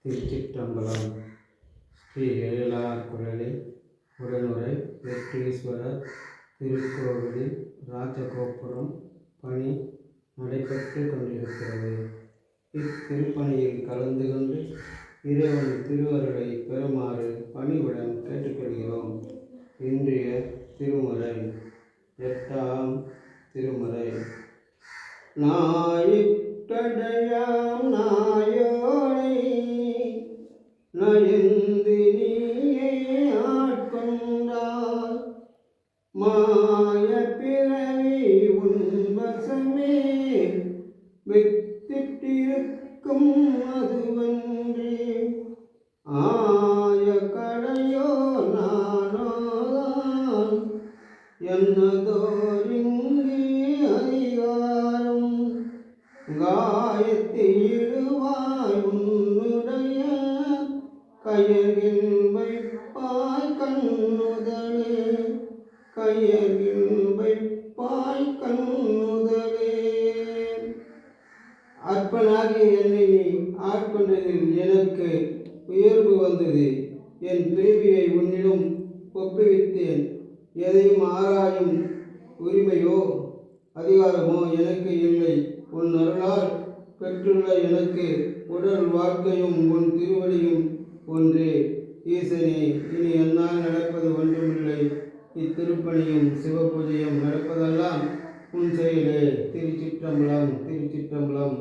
திருச்சிற்றம்பலம். ஸ்ரீ எழிலார் குழலி உடனுரை வெற்றீஸ்வரர் திருக்கோவிலில் ராஜகோபுரம் பணி நடைபெற்று கொண்டிருக்கிறது. இத்திருப்பணியில் கலந்து கொண்டு இறைவன் திருவருளை பெறுமாறு பணிவுடன் கேட்டுக்கொள்கிறோம். இன்றைய திருமுறை 8ஆம் திருமுறை. நாயிற்கடையாம் நாயோனை நயந்து நீயே ஆட்கொண்டாய், மாய பிறவி உன்வசமே வித்திட்டிருக்கும் அதுவன்றி, ஆய கடையோ நானோதான் என்னதோரிங்கே அதிகாரம், காயத்திடுவாய் உன்னுடைய கையகில் வைப்பாய் கண்ணுதலே, கையகில் வைப்பாய் கண்ணுதலே. அற்பனாகி என்னை நீ ஆட்கொண்டதில் எனக்கு உயர்வு வந்தது. என் பிறவியை உன்னிடம் ஒப்புவித்தேன். எதையும் ஆராயும் உரிமையோ அதிகாரமோ எனக்கு இல்லை. உன் அருளால் பெற்றுள்ள எனக்கு உடல் வாழ்க்கையும் உன் திருவடியும் ஒன்றே. ஈசனே, இனி என்னால் நடப்பது ஒன்றுமில்லை. இத்திருப்பணியும் சிவபூஜையும் நடப்பதெல்லாம் உன் செயலே. திருச்சிற்றம்பலம், திருச்சிற்றம்பலம்.